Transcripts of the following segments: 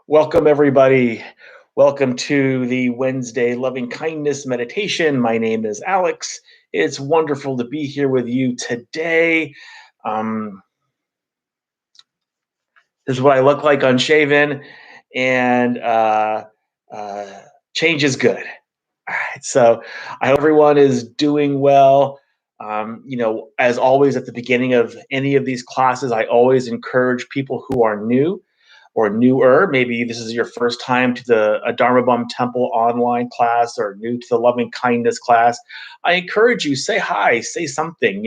Welcome, everybody. Welcome to the Wednesday Loving Kindness Meditation. My name is Alex. It's wonderful to be here with you today. Um, this is what I look like unshaven, and uh, change is good. All right, so I hope everyone is doing well. As always, at the beginning of any of these classes, I always encourage people who are new or newer. Maybe this is your first time to the Dharma Bum Temple online class or new to the Loving Kindness class. I encourage you, say hi, say something.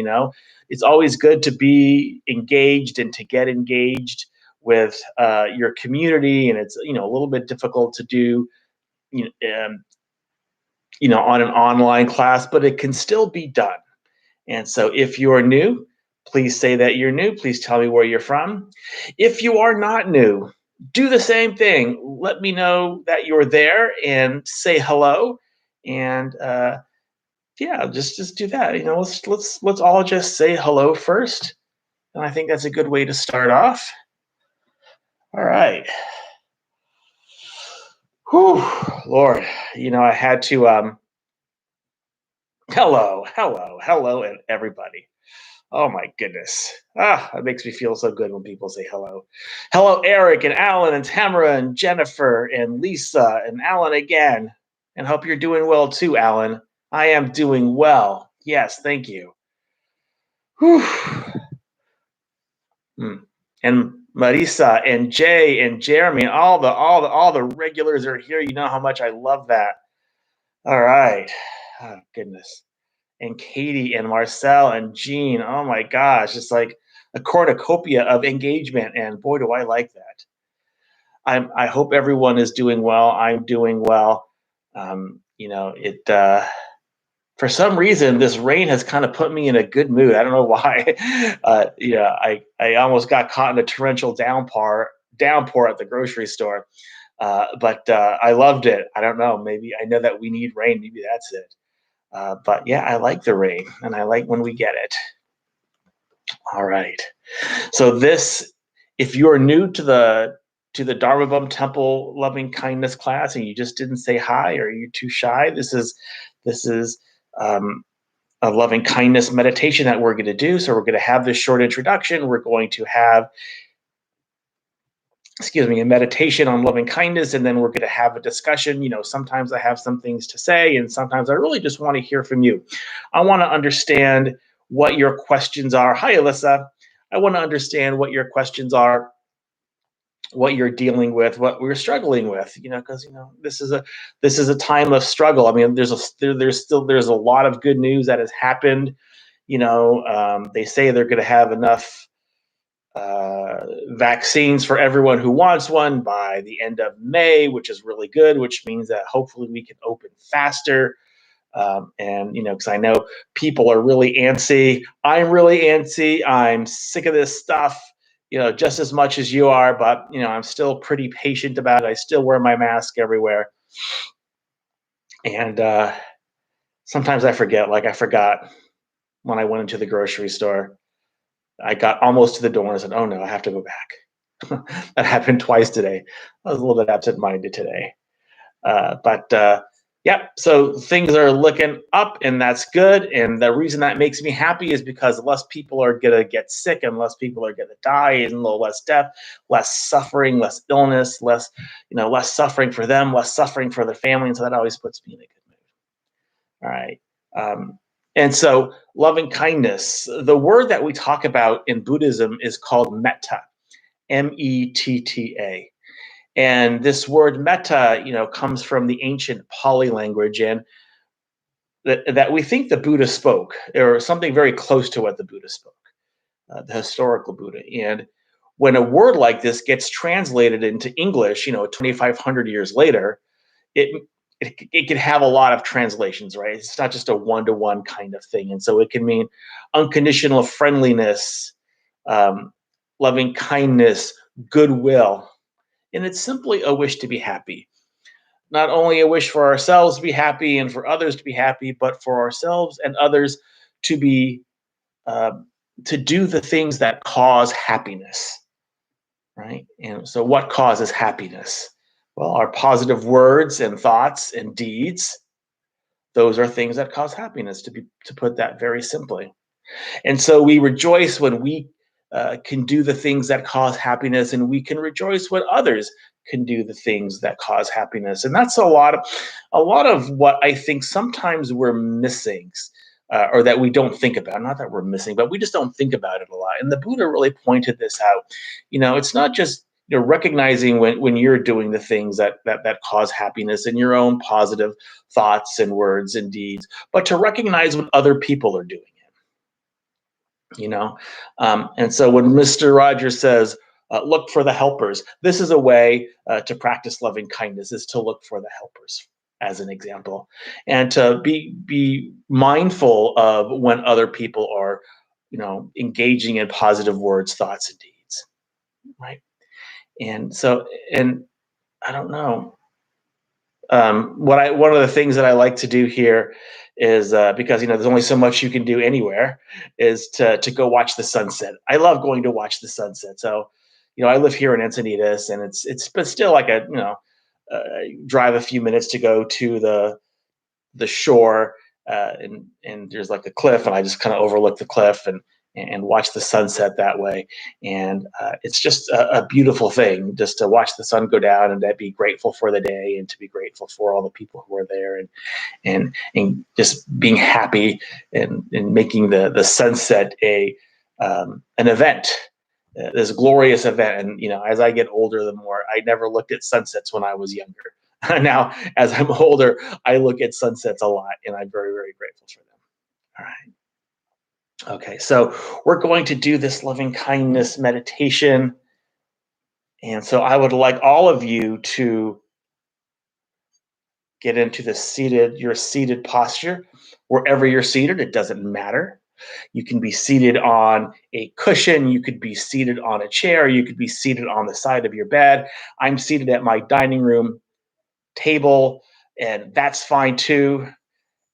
It's always good to be engaged and to get engaged with your community, and it's a little bit difficult to do you know, um, on an online class, but it can still be done. And so if you're new, please say that you're new. Please tell me where you're from. If you are not new, do the same thing. Let me know that you're there and say hello. And yeah, just do that. Let's all just say hello first. And I think that's a good way to start off. All right. Whew, Lord, I had to hello, and everybody. Oh my goodness. It makes me feel so good when people say hello. Hello, Eric and Alan and Tamara and Jennifer and Lisa and Alan again. And hope you're doing well too, Alan. I am doing well. Yes, thank you. Whew. And Marisa and Jay and Jeremy and all the regulars are here. You know how much I love that. All right. Oh goodness. And Katie and Marcel and Jean. Oh my gosh, it's like a cornucopia of engagement, and boy, do I like that. I hope everyone is doing well. I'm doing well. It for some reason this rain has kind of put me in a good mood. I don't know why. I almost got caught in a torrential downpour at the grocery store, but I loved it. I don't know. Maybe I know that we need rain. Maybe that's it. But yeah, I like the rain, and I like when we get it. All right. So if you're new to the Dharma Bum Temple Loving Kindness class, and you just didn't say hi, or you're too shy, this is a loving kindness meditation that we're going to do. So we're going to have this short introduction. We're going to have a meditation on loving kindness, and then we're going to have a discussion. Sometimes I have some things to say, and sometimes I really just want to hear from you. I want to understand what your questions are. Hi, Alyssa. I want to understand what your questions are, what you're dealing with, what we're struggling with. Because this is a time of struggle. I mean, there's a lot of good news that has happened. They say they're going to have enough vaccines for everyone who wants one by the end of May, which is really good, which means that hopefully we can open faster. Because I know people are really antsy. I'm really antsy. I'm sick of this stuff, just as much as you are, but, I'm still pretty patient about it. I still wear my mask everywhere. And sometimes I forget, like I forgot when I went into the grocery store. I got almost to the door and I said, oh no, I have to go back. That happened twice today. I was a little bit absent-minded today. Yeah, so things are looking up, and that's good. And the reason that makes me happy is because less people are going to get sick, and less people are going to die, and a little less death, less suffering, less illness, less suffering for them, less suffering for their family. And so that always puts me in a good mood. All right. And so loving kindness, the word that we talk about in Buddhism is called metta, metta. And this word metta, comes from the ancient Pali language, and that we think the Buddha spoke, or something very close to what the Buddha spoke, the historical Buddha. And when a word like this gets translated into English, 2,500 years later, it can have a lot of translations, right? It's not just a one-to-one kind of thing. And so it can mean unconditional friendliness, loving kindness, goodwill. And it's simply a wish to be happy. Not only a wish for ourselves to be happy and for others to be happy, but for ourselves and others to be to do the things that cause happiness. right? And so what causes happiness? Well, our positive words and thoughts and deeds, those are things that cause happiness, to put that very simply. And so we rejoice when we can do the things that cause happiness, and we can rejoice when others can do the things that cause happiness. And that's a lot of what I think sometimes we're missing, or that we don't think about. Not that we're missing, but we just don't think about it a lot. And the Buddha really pointed this out. It's not just recognizing when you're doing the things that cause happiness in your own positive thoughts and words and deeds, but to recognize when other people are doing it. And so when Mr. Rogers says, look for the helpers, this is a way to practice loving kindness, is to look for the helpers, as an example, and to be mindful of when other people are engaging in positive words, thoughts, and deeds, right? And I don't know, one of the things that I like to do here is, because there's only so much you can do anywhere, is to go watch the sunset. I love going to watch the sunset. So, I live here in Encinitas, and it's but still like uh, drive a few minutes to go to the shore, and there's like a cliff, and I just kind of overlook the cliff and watch the sunset that way. And it's just a beautiful thing, just to watch the sun go down, and to be grateful for the day, and to be grateful for all the people who are there, and just being happy, and making the sunset an event, this glorious event. And as I get older, the more I never looked at sunsets when I was younger. Now, as I'm older, I look at sunsets a lot, and I'm very, very grateful for them. All right. Okay. So we're going to do this loving kindness meditation. And so I would like all of you to get into your seated posture. Wherever you're seated, it doesn't matter. You can be seated on a cushion. You could be seated on a chair. You could be seated on the side of your bed. I'm seated at my dining room table, and that's fine too.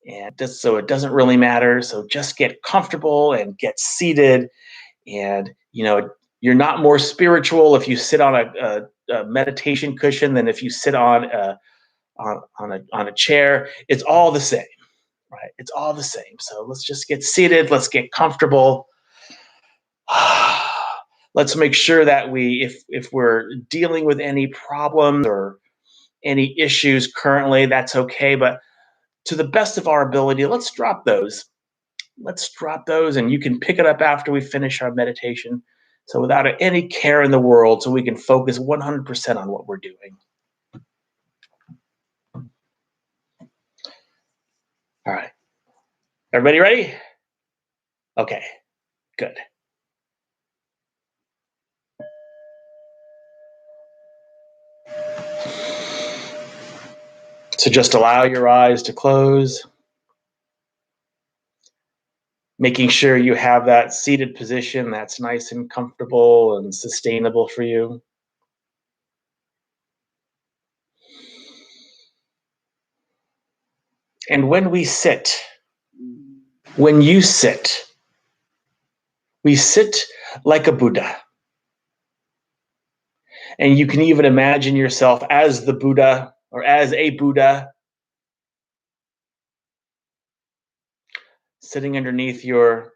And just so it doesn't really matter. So just get comfortable and get seated. And you're not more spiritual if you sit on a meditation cushion than if you sit on a chair. It's all the same, right? It's all the same. So let's just get seated. Let's get comfortable. Let's make sure that if we're dealing with any problems or any issues currently, that's okay. But to the best of our ability, let's drop those. Let's drop those, and you can pick it up after we finish our meditation. So without any care in the world, so we can focus 100% on what we're doing. All right. Everybody ready? Okay, good. So just allow your eyes to close, making sure you have that seated position that's nice and comfortable and sustainable for you. And when you sit, we sit like a Buddha. And you can even imagine yourself as the Buddha, or as a Buddha, sitting underneath your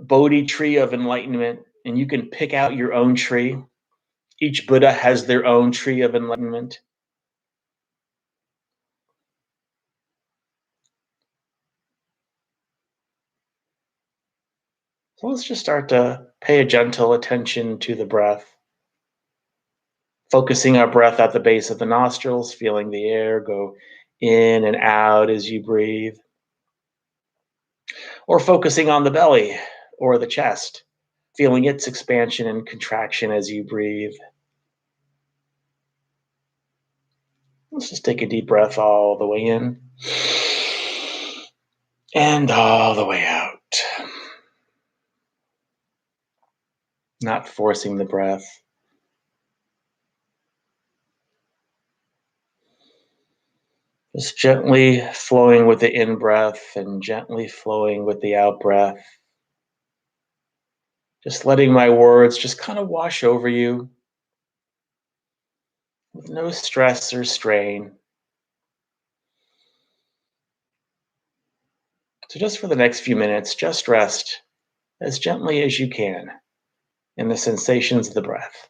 Bodhi tree of enlightenment. And you can pick out your own tree. Each Buddha has their own tree of enlightenment. So let's just start to pay a gentle attention to the breath, focusing our breath at the base of the nostrils, feeling the air go in and out as you breathe, or focusing on the belly or the chest, feeling its expansion and contraction as you breathe. Let's just take a deep breath all the way in and all the way out. Not forcing the breath. Just gently flowing with the in breath and gently flowing with the out breath. Just letting my words just kind of wash over you. with no stress or strain. So just for the next few minutes, just rest as gently as you can in the sensations of the breath.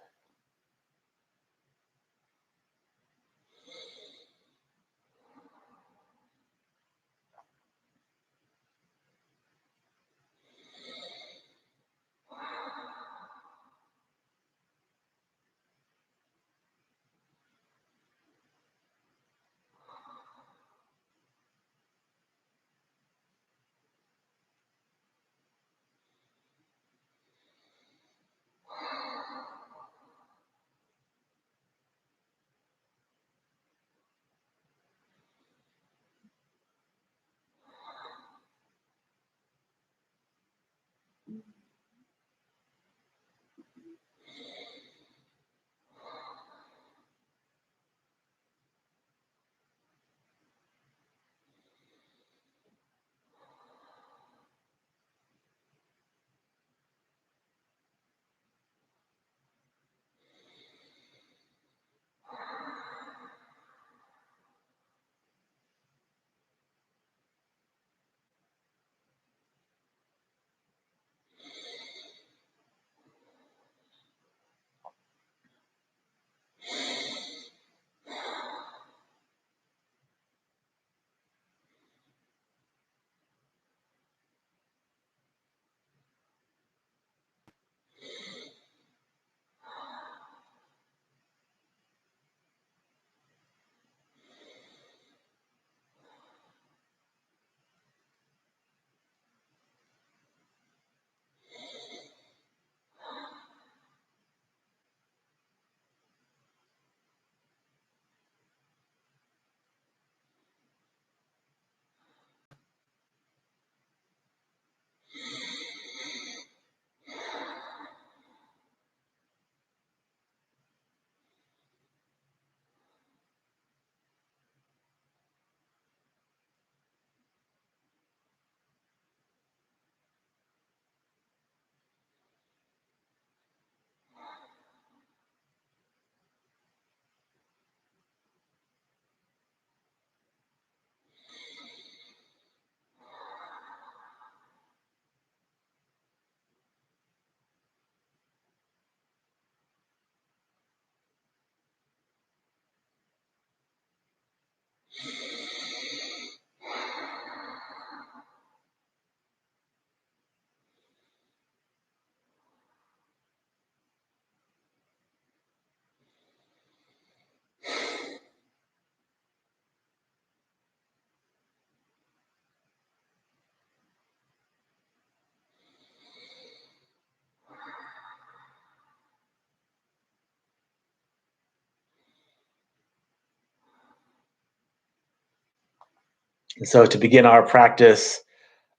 And so to begin our practice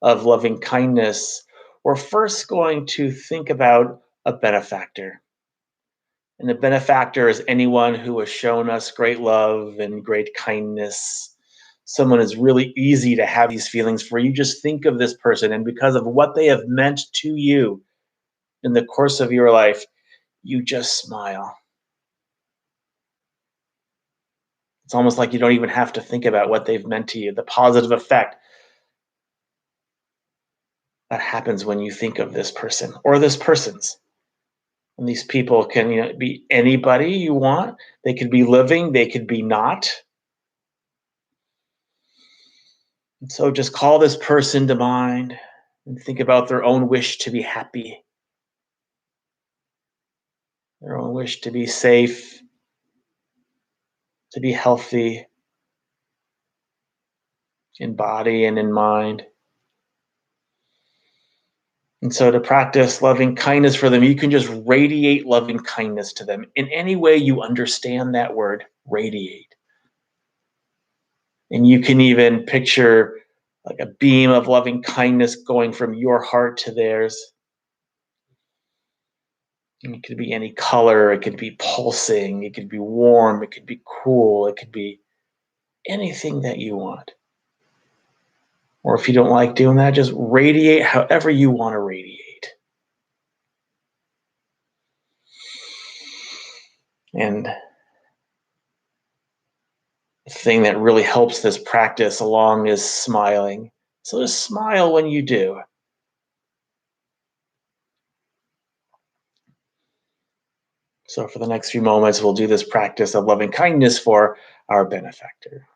of loving kindness, we're first going to think about a benefactor. And a benefactor is anyone who has shown us great love and great kindness. Someone is really easy to have these feelings for. You just think of this person, and because of what they have meant to you in the course of your life, you just smile. It's almost like you don't even have to think about what they've meant to you, the positive effect that happens when you think of this person or this person's. And these people can, be anybody you want. They could be living, they could be not. And so just call this person to mind and think about their own wish to be happy, their own wish to be safe, to be healthy in body and in mind. And so to practice loving kindness for them, you can just radiate loving kindness to them in any way you understand that word, radiate. And you can even picture like a beam of loving kindness going from your heart to theirs. And it could be any color, it could be pulsing, it could be warm, it could be cool, it could be anything that you want. Or if you don't like doing that, just radiate however you want to radiate. And thing that really helps this practice along is smiling. So just smile when you do. So for the next few moments, we'll do this practice of loving kindness for our benefactor.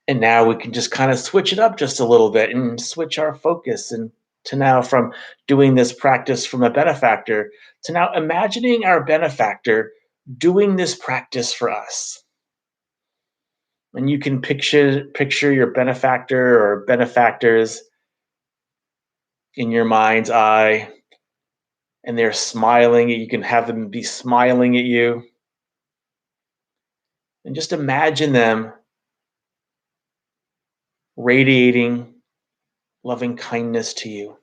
And now we can just kind of switch it up just a little bit and switch our focus and to now from doing this practice from a benefactor to now imagining our benefactor doing this practice for us. And you can picture your benefactor or benefactors in your mind's eye, and they're smiling. You can have them be smiling at you. And just imagine them radiating loving kindness to you.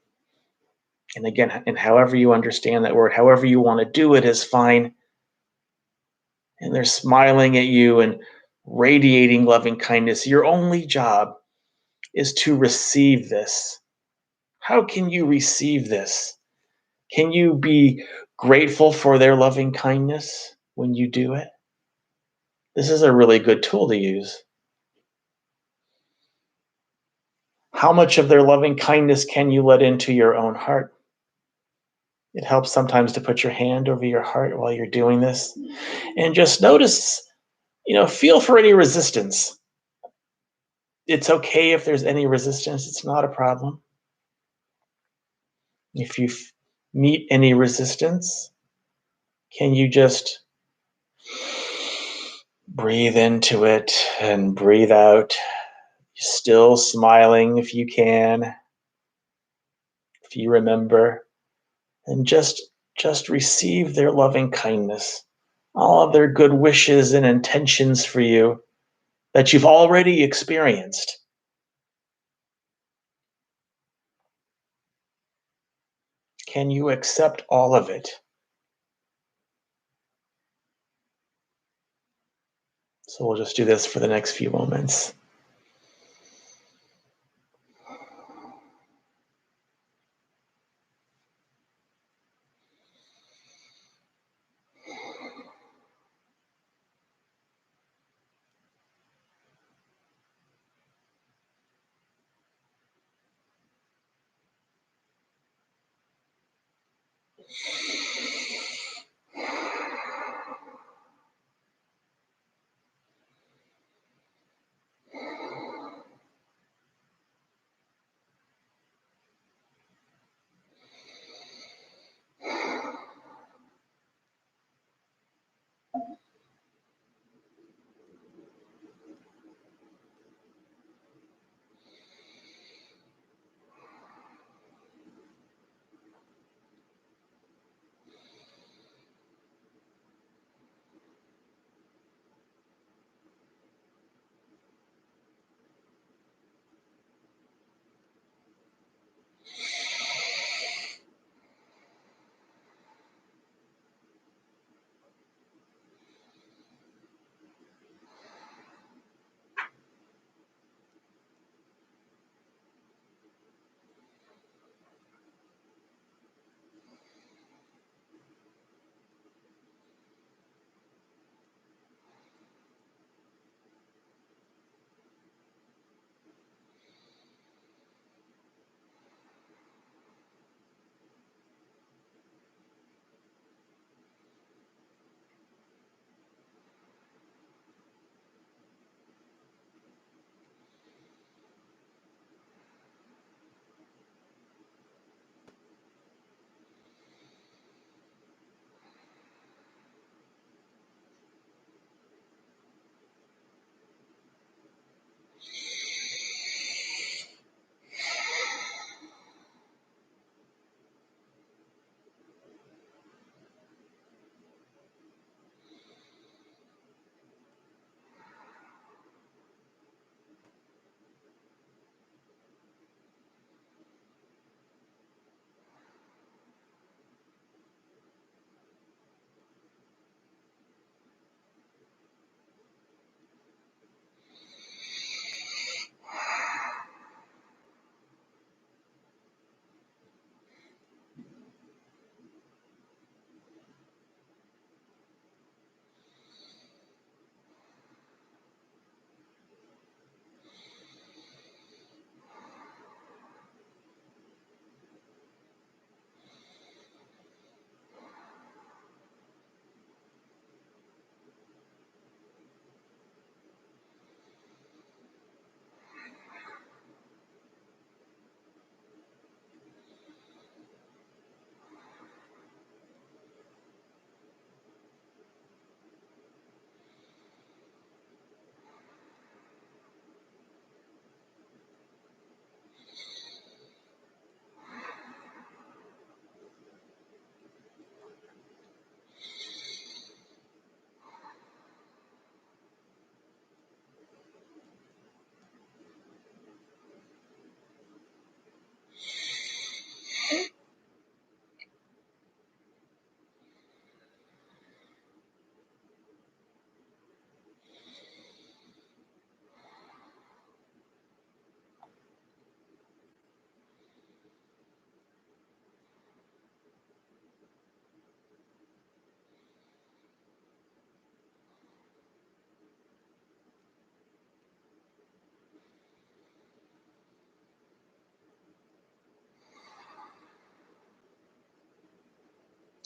And again, and however you understand that word, however you want to do it is fine. And they're smiling at you and radiating loving kindness. Your only job is to receive this. How can you receive this? Can you be grateful for their loving kindness when you do it? This is a really good tool to use. How much of their loving kindness can you let into your own heart? It helps sometimes to put your hand over your heart while you're doing this and just notice, feel for any resistance. It's okay if there's any resistance, it's not a problem. If you meet any resistance, can you just breathe into it and breathe out, still smiling if you can, if you remember, and just receive their loving kindness, all of their good wishes and intentions for you that you've already experienced. Can you accept all of it? So we'll just do this for the next few moments.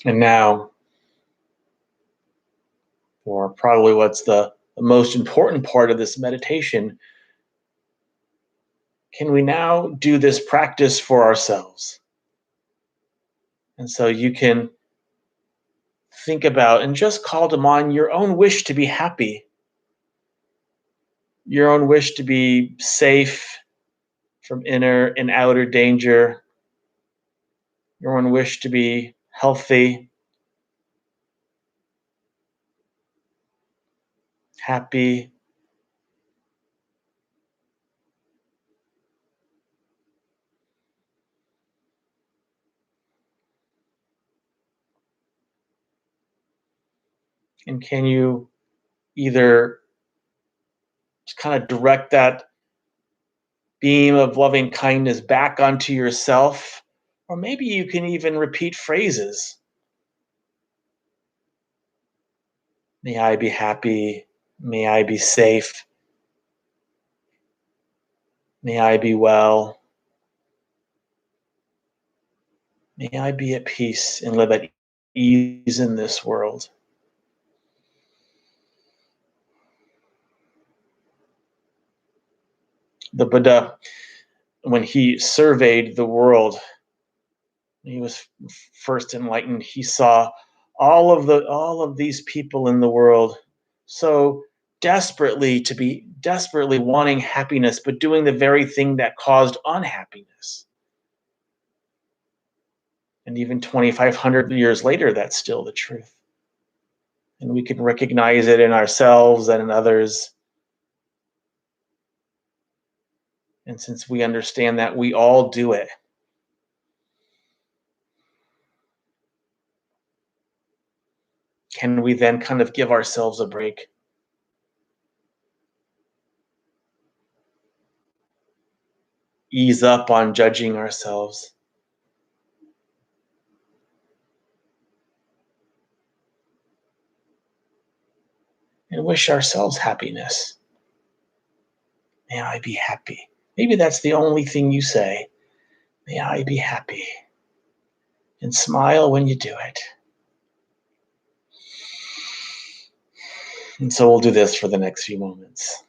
And now, or probably what's the most important part of this meditation, can we now do this practice for ourselves? And so you can think about and just call to mind your own wish to be happy, your own wish to be safe from inner and outer danger, your own wish to be healthy, happy. And can you either just kind of direct that beam of loving kindness back onto yourself? Or maybe you can even repeat phrases. May I be happy. May I be safe. May I be well. May I be at peace and live at ease in this world. The Buddha, when he surveyed the world, he was first enlightened, he saw all of these people in the world so desperately wanting happiness, but doing the very thing that caused unhappiness. And even 2,500 years later, that's still the truth. And we can recognize it in ourselves and in others. And since we understand that we all do it, can we then kind of give ourselves a break? Ease up on judging ourselves and wish ourselves happiness. May I be happy. Maybe that's the only thing you say. May I be happy. And smile when you do it. And so we'll do this for the next few moments.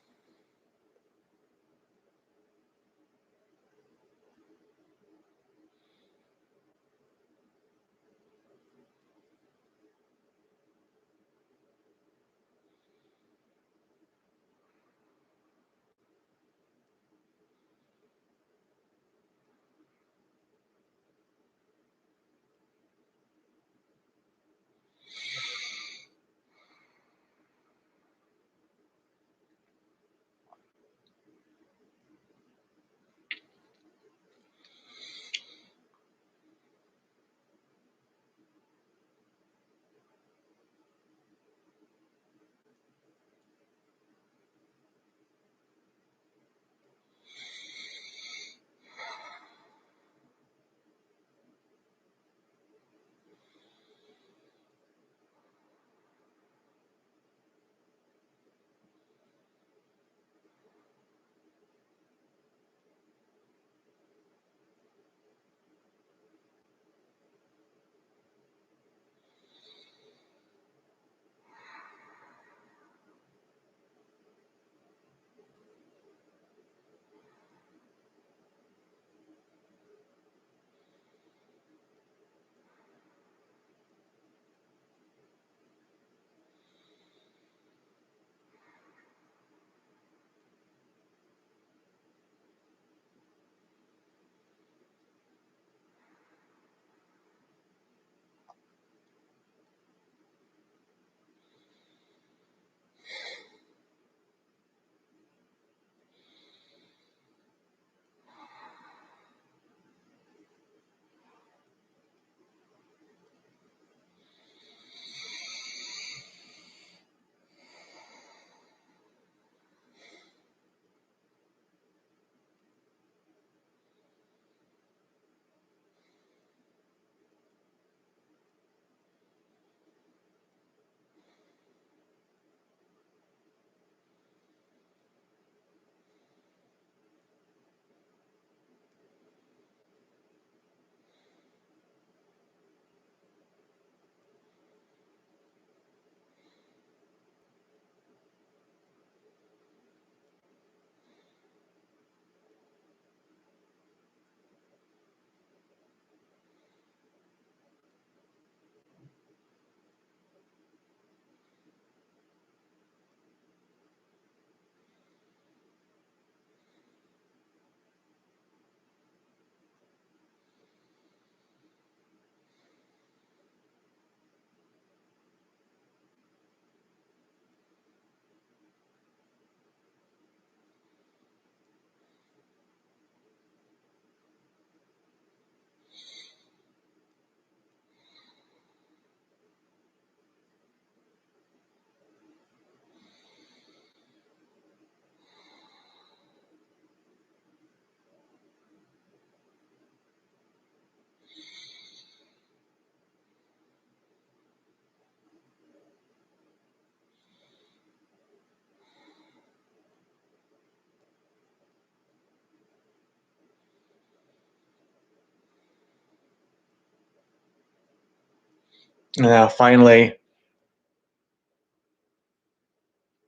Now, finally,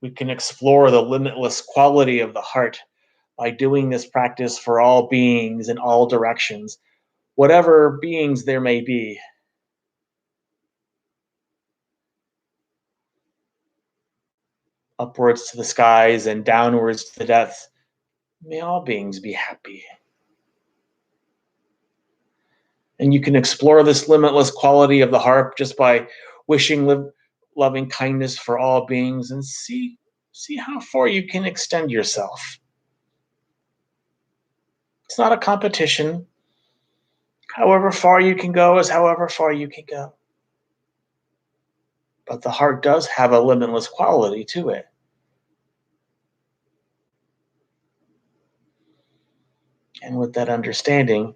we can explore the limitless quality of the heart by doing this practice for all beings in all directions, whatever beings there may be. Upwards to the skies and downwards to the depths. May all beings be happy. And you can explore this limitless quality of the heart just by wishing loving kindness for all beings and see how far you can extend yourself. It's not a competition. However far you can go is however far you can go. But the heart does have a limitless quality to it. And with that understanding,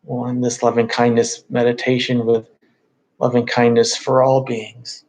we'll end this loving kindness meditation with loving kindness for all beings.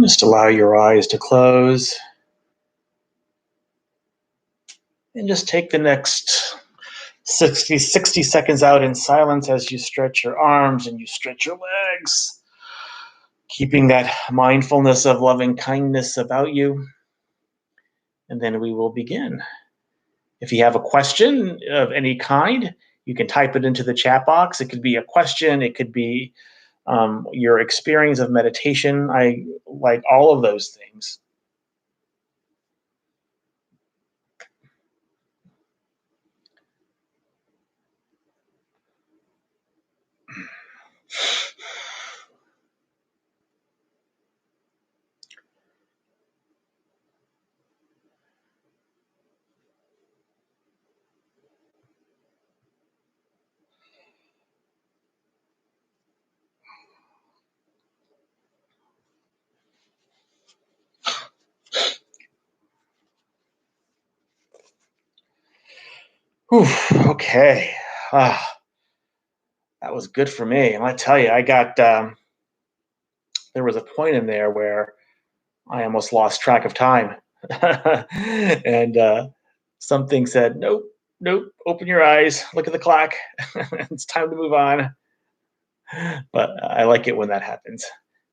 Just allow your eyes to close and just take the next 60 seconds out in silence as you stretch your arms and you stretch your legs, keeping that mindfulness of loving kindness about you. And then we will begin. If you have a question of any kind, you can type it into the chat box. It could be a question, it could be your experience of meditation. I like all of those things. Whew, okay. Ah, that was good for me. And I tell you, there was a point in there where I almost lost track of time. and something said, nope, nope, open your eyes, look at the clock. It's time to move on. But I like it when that happens.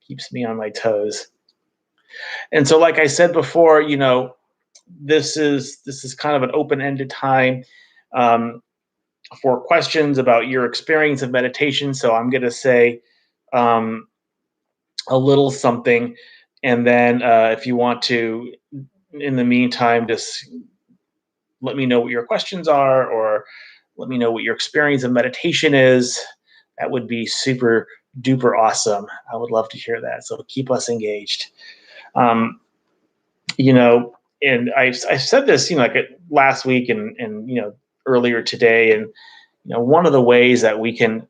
Keeps me on my toes. And so, like I said before, this is kind of an open-ended time. Um, for questions about your experience of meditation. So I'm going to say um, a little something. And then if you want to, in the meantime, just let me know what your questions are, or let me know what your experience of meditation is. That would be super duper awesome. I would love to hear that. So keep us engaged. Um, you know, and I said this, like last week and earlier today, and one of the ways that we can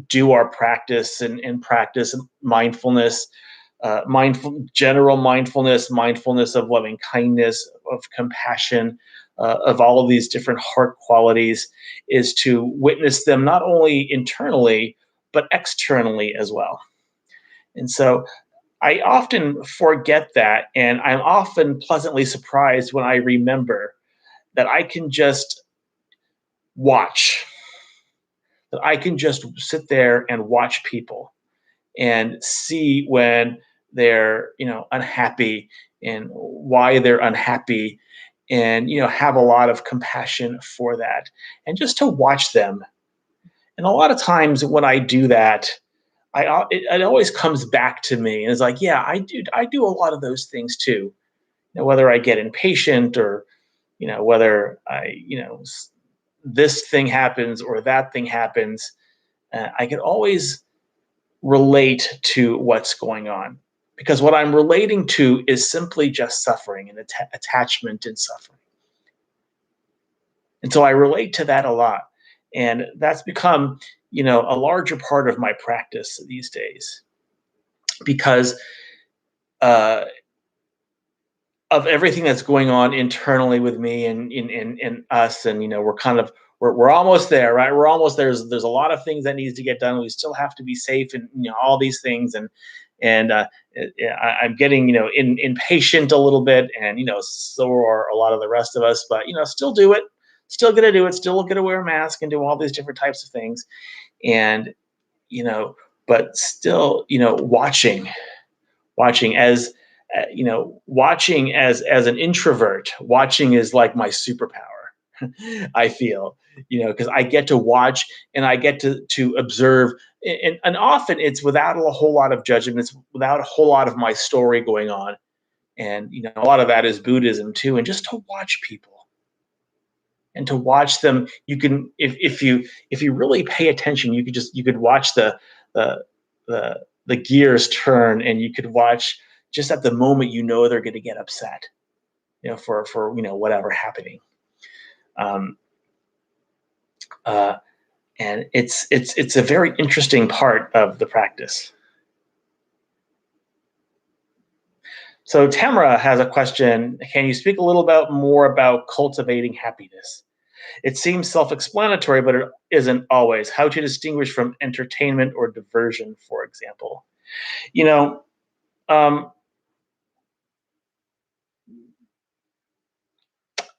do our practice and practice mindfulness, general mindfulness, mindfulness of loving kindness, of compassion, of all of these different heart qualities, is to witness them not only internally but externally as well. And so I often forget that, and I'm often pleasantly surprised when I remember that I can just watch, that I can just sit there and watch people and see when they're, unhappy, and why they're unhappy, and, have a lot of compassion for that, and just to watch them. And a lot of times when I do that, it always comes back to me, and it's like, yeah, I do a lot of those things too. Whether I get impatient, or whether this thing happens or that thing happens, I can always relate to what's going on, because what I'm relating to is simply just suffering and attachment and suffering. And so I relate to that a lot. And that's become, a larger part of my practice these days, because uh, of everything that's going on internally with me and in us. And we're kind of, we're almost there, right? We're almost there's a lot of things that needs to get done. We still have to be safe, and all these things. And I'm getting impatient a little bit, and so are a lot of the rest of us. But still do it, still gonna do it, still gonna wear a mask and do all these different types of things. And you know but still, watching as watching as an introvert. Watching is like my superpower. I feel, because I get to watch, and I get to observe, and often it's without a whole lot of judgment, it's without a whole lot of my story going on. And a lot of that is Buddhism too. And just to watch people, and to watch them, you can, if you really pay attention, you could watch the the gears turn, and you could watch just at the moment, they're going to get upset, for whatever happening. um uh and it's a very interesting part of the practice. So Tamara has a question: can you speak a little bit more about cultivating happiness? It seems self-explanatory, but it isn't always. How to distinguish from entertainment or diversion, for example. You know, um,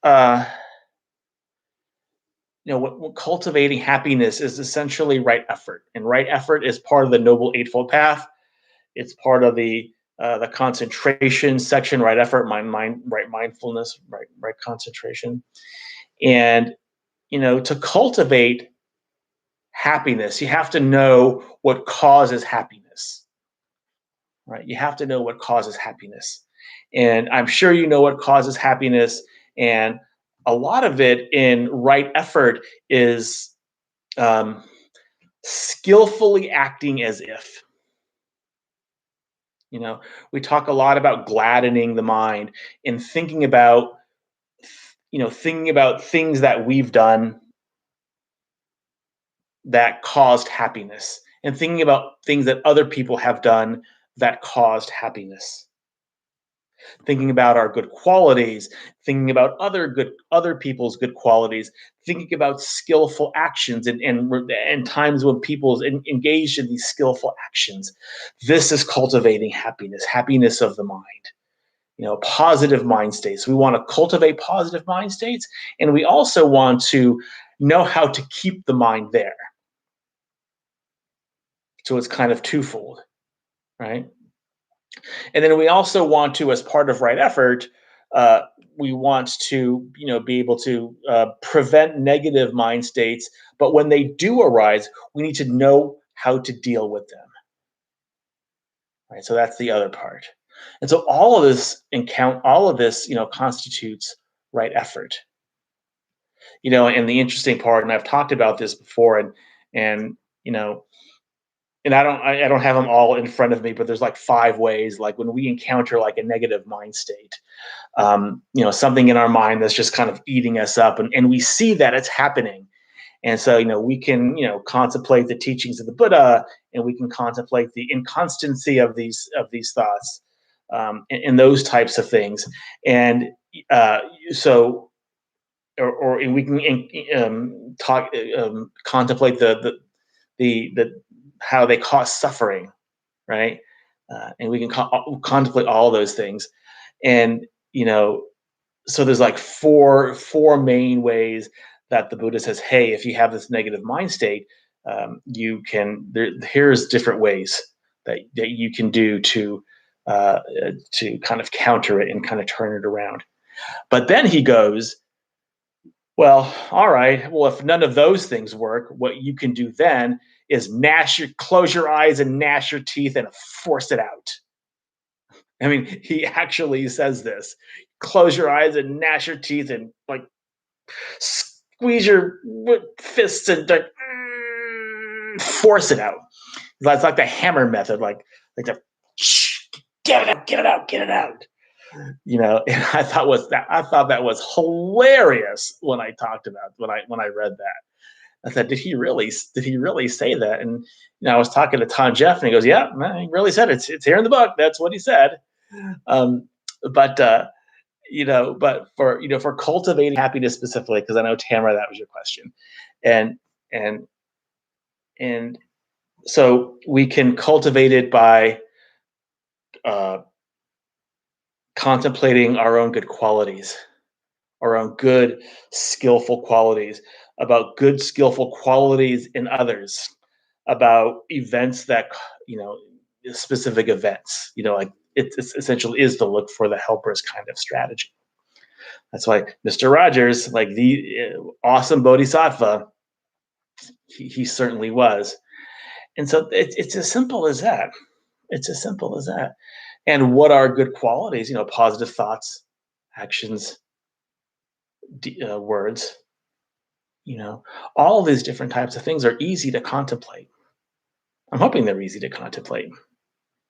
uh, what cultivating happiness is essentially right effort, and right effort is part of the Noble Eightfold Path. It's part of the concentration section. Right effort, right mindfulness, right concentration, and to cultivate happiness, you have to know what causes happiness. Right? You have to know what causes happiness. And I'm sure you know what causes happiness. And a lot of it in right effort is um, skillfully acting as if. You know, we talk a lot about gladdening the mind, and thinking about things that we've done that caused happiness, and thinking about things that other people have done that caused happiness. thinking about our good qualities, thinking about other people's good qualities, thinking about skillful actions and times when people engaged in these skillful actions. This is cultivating happiness, happiness of the mind. Positive mind states. We want to cultivate positive mind states, and we also want to know how to keep the mind there. So it's kind of twofold, right? And then we also want to, as part of right effort, uh, we want to, be able to prevent negative mind states. But when they do arise, we need to know how to deal with them. Right. So that's the other part. And so all of this, constitutes right effort. And the interesting part, and I've talked about this before, and you know, and I don't have them all in front of me, but there's like 5 ways. Like when we encounter like a negative mind state, something in our mind that's just kind of eating us up, and we see that it's happening. And so, we can, contemplate the teachings of the Buddha, and we can contemplate the inconstancy of these thoughts, and those types of things. And uh, so, or we can talk, contemplate the how they cause suffering, right? And we can contemplate all those things. And so there's like four main ways that the Buddha says, hey, if you have this negative mind state, you can here's different ways that you can do to kind of counter it and kind of turn it around. But then he goes, well, all right. Well, if none of those things work, what you can do then is close your eyes and gnash your teeth and force it out. I mean, he actually says this: close your eyes and gnash your teeth and like squeeze your fists and like, force it out. That's like the hammer method, like the get it out, get it out, get it out. And I thought that was hilarious when I talked about when I read that. I said, did he really say that? And I was talking to Tom Jeff, and he goes, yeah, man, he really said it. It's here in the book. That's what he said. Um, but for cultivating happiness specifically, because I know, Tamara, that was your question, and and and so we can cultivate it by uh, contemplating our own good qualities, our own good skillful qualities, about good skillful qualities in others, about events that you know specific events. Like it's essentially is to look for the helpers kind of strategy. That's why Mr. Rogers, like the awesome bodhisattva, he certainly was. And so it's as simple as that. It's as simple as that. And what are good qualities? Positive thoughts, actions, words. You know, all of these different types of things are easy to contemplate. I'm hoping they're easy to contemplate.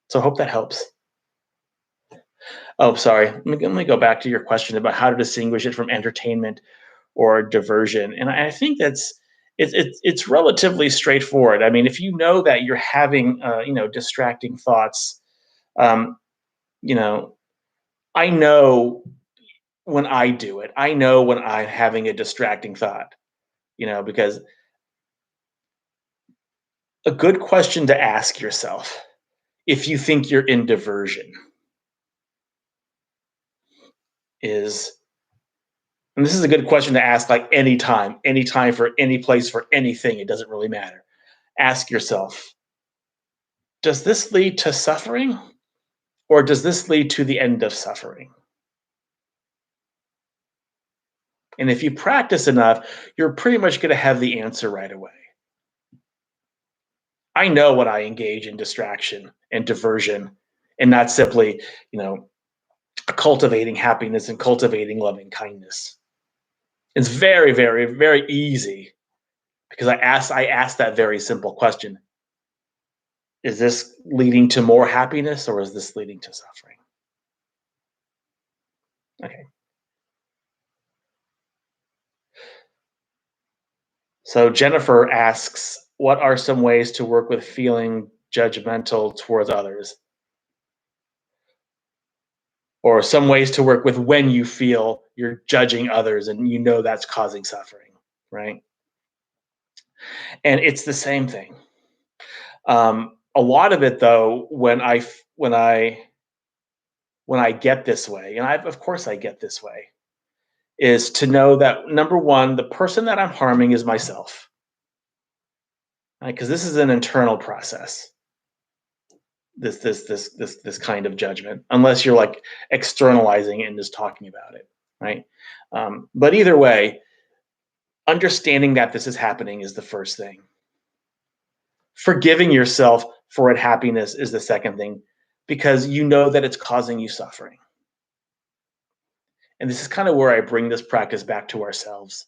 So I hope that helps. Oh, sorry. Let me go back to your question about how to distinguish it from entertainment or diversion. And I think it's relatively straightforward. I mean, if you know that you're having distracting thoughts, um, you know, I know when I do it. I know when I'm having a distracting thought. Because a good question to ask yourself, if you think you're in diversion, is, and this is a good question to ask like anytime for any place, for anything, it doesn't really matter. Ask yourself, does this lead to suffering, or does this lead to the end of suffering? And if you practice enough, you're pretty much going to have the answer right away. I know when I engage in distraction and diversion, and not simply, you know, cultivating happiness and cultivating loving kindness. It's very, very, very easy, because I asked that very simple question. Is this leading to more happiness, or is this leading to suffering? Okay. So Jennifer asks, what are some ways to work with feeling judgmental towards others? or some ways to work with when you feel you're judging others and you know that's causing suffering, right? And it's the same thing. A lot of it, though, when I get this way, and of course I get this way, is to know that number one, the person that I'm harming is myself, right? Because this is an internal process. This kind of judgment, unless you're like externalizing it and just talking about it, right? But either way, understanding that this is happening is the first thing. Forgiving yourself for it happiness is the second thing, because you know that it's causing you suffering. And this is kind of where I bring this practice back to ourselves,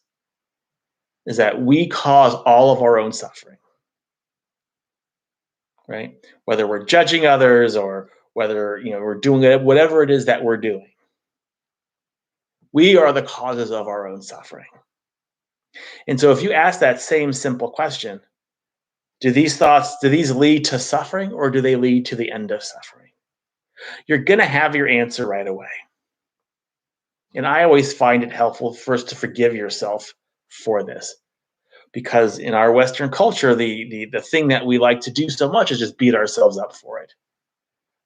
is that we cause all of our own suffering, right? Whether we're judging others or whether we're doing it, whatever it is that we're doing, we are the causes of our own suffering. And so if you ask that same simple question, do these lead to suffering or do they lead to the end of suffering? You're going to have your answer right away. And I always find it helpful first to forgive yourself for this, because in our Western culture, the thing that we like to do so much is just beat ourselves up for it.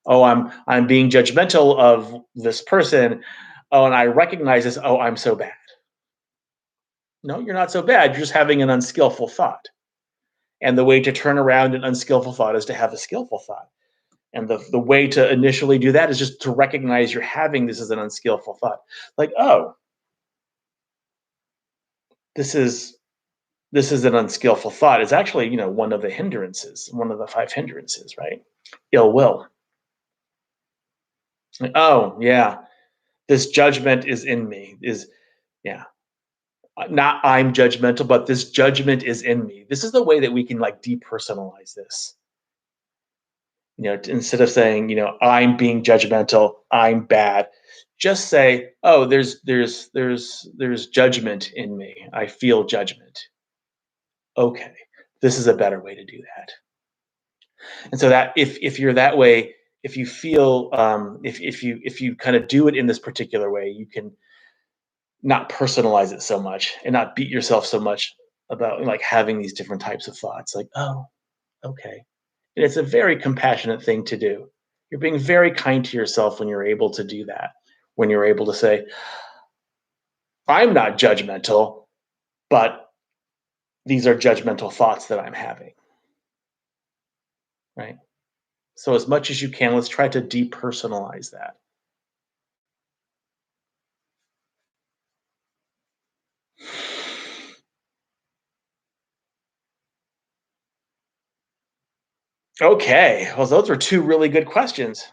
Oh, I'm being judgmental of this person. Oh, and I recognize this. Oh, I'm so bad. No, you're not so bad. You're just having an unskillful thought. And the way to turn around an unskillful thought is to have a skillful thought. And the way to initially do that is just to recognize you're having this as an unskillful thought. Like, oh, this is an unskillful thought. It's actually, one of the hindrances, one of the 5 hindrances, right? Ill will. Like, oh, yeah, this judgment is in me. Yeah, not I'm judgmental, but this judgment is in me. This is the way that we can like depersonalize this. Instead of saying, I'm being judgmental, I'm bad, just say, oh, there's judgment in me. I feel judgment. Okay, this is a better way to do that. And so that if you're that way, if you feel if you kind of do it in this particular way, you can not personalize it so much and not beat yourself so much about like having these different types of thoughts. Like, oh, okay. And it's a very compassionate thing to do. You're being very kind to yourself when you're able to do that. When you're able to say, I'm not judgmental, but these are judgmental thoughts that I'm having. Right. So as much as you can, let's try to depersonalize that. Okay. Well, those were 2 really good questions.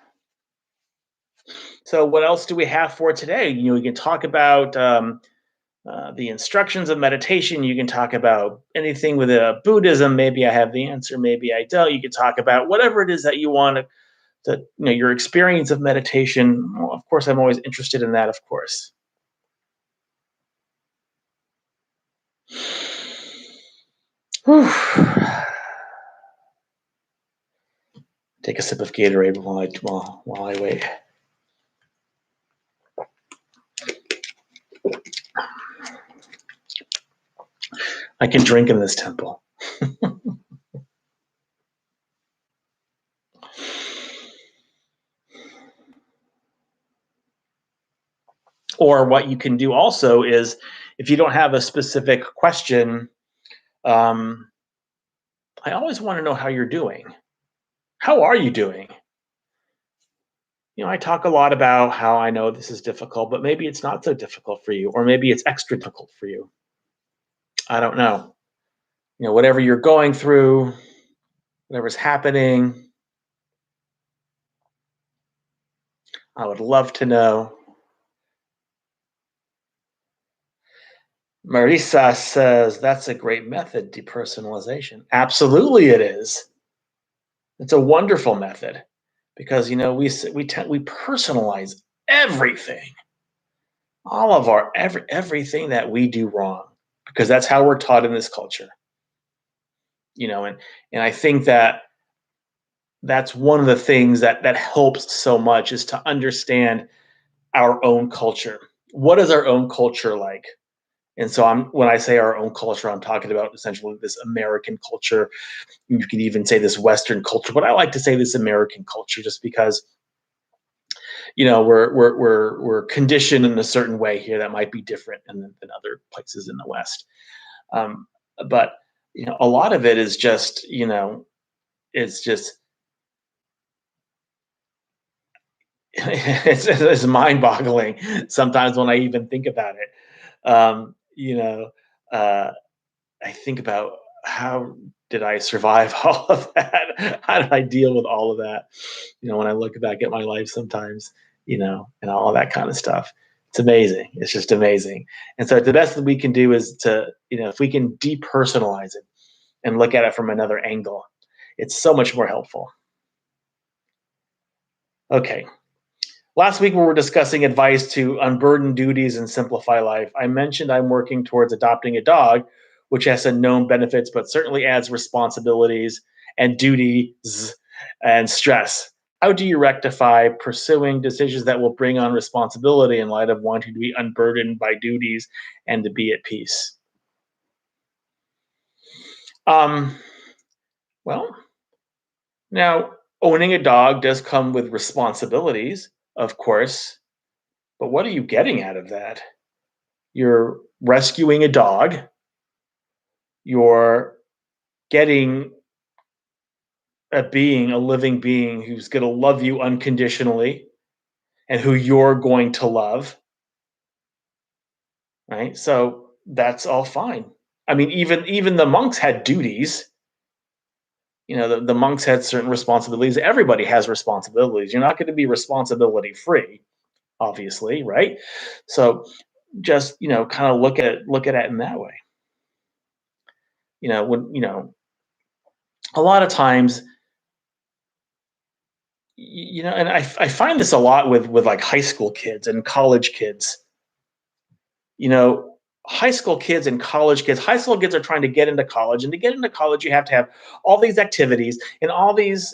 So what else do we have for today? We can talk about the instructions of meditation. You can talk about anything with Buddhism. Maybe I have the answer. Maybe I don't. You can talk about whatever it is that you want your experience of meditation. Well, of course, I'm always interested in that, of course. Whew. Take a sip of Gatorade while I wait. I can drink in this temple. Or what you can do also is, if you don't have a specific question, I always want to know how you're doing. How are you doing? I talk a lot about how I know this is difficult, but maybe it's not so difficult for you, or maybe it's extra difficult for you. I don't know. Whatever you're going through, whatever's happening, I would love to know. Marisa says that's a great method, depersonalization. Absolutely, it is. It's a wonderful method, because we personalize everything, all of our everything that we do wrong, because that's how we're taught in this culture. And I think that that's one of the things that helps so much, is to understand our own culture. What is our own culture like? And so when I say our own culture, I'm talking about essentially this American culture. You could even say this Western culture, but I like to say this American culture just because we're conditioned in a certain way here that might be different than other places in the West. Um, but a lot of it is just it's just it's mind-boggling sometimes when I even think about it. Uh, I think about how did I survive all of that? How did I deal with all of that? When I look back at my life sometimes, and all of that kind of stuff. It's amazing. It's just amazing. And so the best that we can do is to, if we can depersonalize it and look at it from another angle, it's so much more helpful. Okay. Last week, we were discussing advice to unburden duties and simplify life. I mentioned I'm working towards adopting a dog, which has some known benefits, but certainly adds responsibilities and duties and stress. How do you rectify pursuing decisions that will bring on responsibility in light of wanting to be unburdened by duties and to be at peace? Um, well, now owning a dog does come with responsibilities, of course, but what are you getting out of that? You're rescuing a dog, you're getting a living being who's going to love you unconditionally and who you're going to love, right? So that's all fine. I mean, even the monks had duties. The monks had certain responsibilities. Everybody has responsibilities. You're not going to be responsibility free, obviously, right? So just kind of look at it in that way. When a lot of times and I find this a lot with like high school kids and college kids. you know high school kids are trying to get into college, and to get into college you have to have all these activities and all these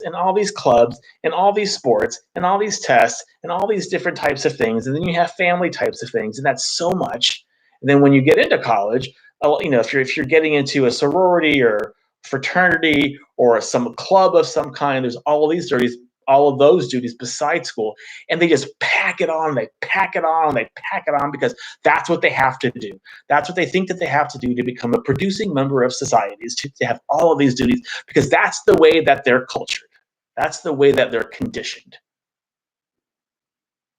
clubs and all these sports and all these tests and all these different types of things, and then you have family types of things, and that's so much. And then when you get into college, if you're getting into a sorority or fraternity or some club of some kind, there's all of those duties besides school, and they just pack it on, they pack it on, they pack it on because that's what they have to do. That's what they think that they have to do to become a producing member of society, is to have all of these duties, because that's the way that they're cultured. That's the way that they're conditioned,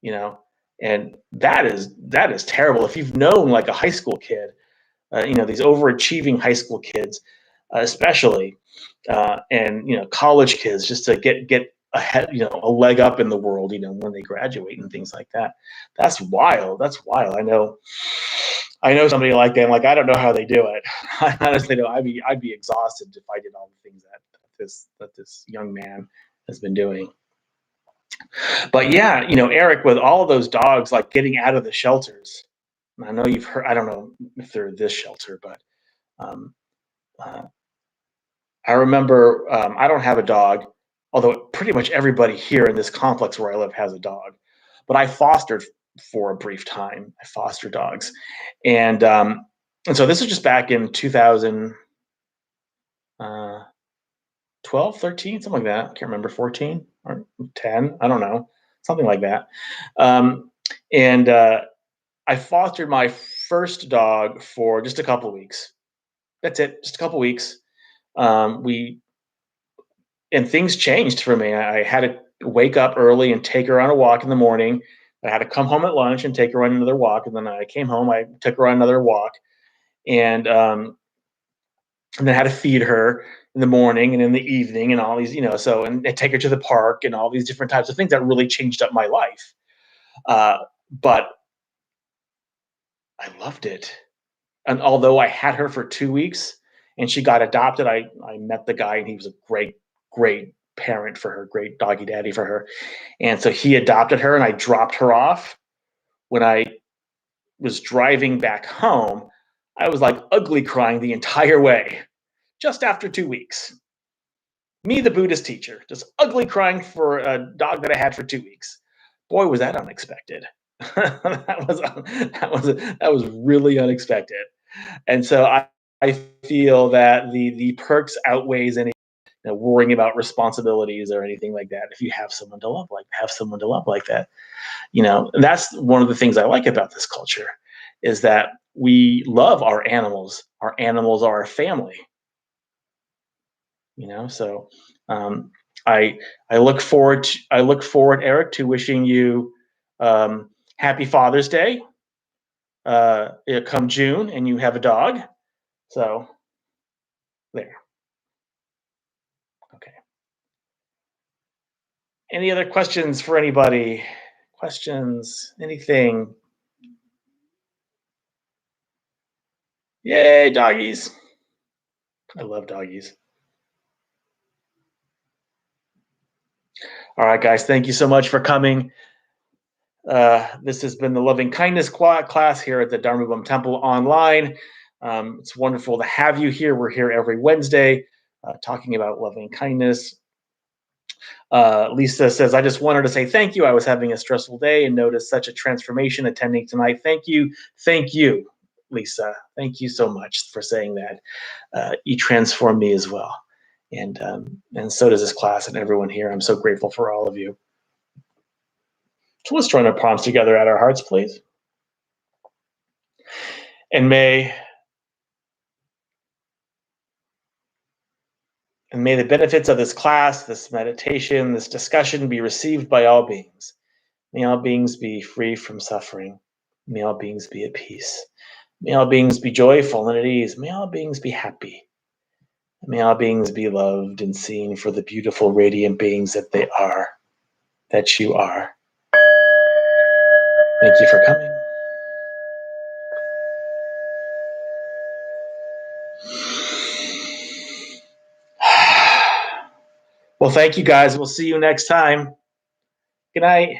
you know? And that is terrible. If you've known like a high school kid, these overachieving high school kids, especially, and college kids, just to get ahead, a leg up in the world, when they graduate and things like that. That's wild. That's wild. I know somebody like that. I'm like, I don't know how they do it. I honestly don't. I'd be exhausted if I did all the things that this young man has been doing. But yeah, Eric, with all of those dogs like getting out of the shelters. I know you've heard. I don't know if they're this shelter, but um, uh, I remember. I don't have a dog, although pretty much everybody here in this complex where I live has a dog. But I fostered for a brief time. I foster dogs, and and so this is just back in 2000. 12, 13, something like that. I can't remember, 14 or 10. I don't know, something like that. And I fostered my first dog for just a couple of weeks. That's it, just a couple of weeks. We and things changed for me. I had to wake up early and take her on a walk in the morning. I had to come home at lunch and take her on another walk, and then I came home. I took her on another walk, and and then I had to feed her in the morning and in the evening and all these, and take her to the park and all these different types of things that really changed up my life. But I loved it. And although I had her for 2 weeks and she got adopted, I met the guy, and he was a great, great parent for her, great doggy daddy for her. And so he adopted her, and I dropped her off. When I was driving back home, I was like ugly crying the entire way, just after 2 weeks. Me, the Buddhist teacher, just ugly crying for a dog that I had for 2 weeks. Boy, was that unexpected. that was really unexpected. And so I feel that the perks outweighs any worrying about responsibilities or anything like that. If you have someone to love, like that, and that's one of the things I like about this culture, is that we love our animals. Our animals are our family. So um, I I look forward, Eric, to wishing you happy Father's Day. It come June, and you have a dog. So there. Okay. Any other questions for anybody? Questions? Anything? Yay, doggies! I love doggies. All right, guys. Thank you so much for coming. This has been the Loving Kindness class here at the Dharma Temple online. It's wonderful to have you here. We're here every Wednesday talking about loving kindness. Lisa says, I just wanted to say thank you. I was having a stressful day and noticed such a transformation attending tonight. Thank you. Thank you, Lisa. Thank you so much for saying that. You transformed me as well. And so does this class and everyone here. I'm so grateful for all of you. So let's join our palms together at our hearts, please. And may the benefits of this class, this meditation, this discussion be received by all beings. May all beings be free from suffering. May all beings be at peace. May all beings be joyful and at ease. May all beings be happy. May all beings be loved and seen for the beautiful, radiant beings that they are, that you are. Thank you for coming. Well, thank you guys. We'll see you next time. Good night.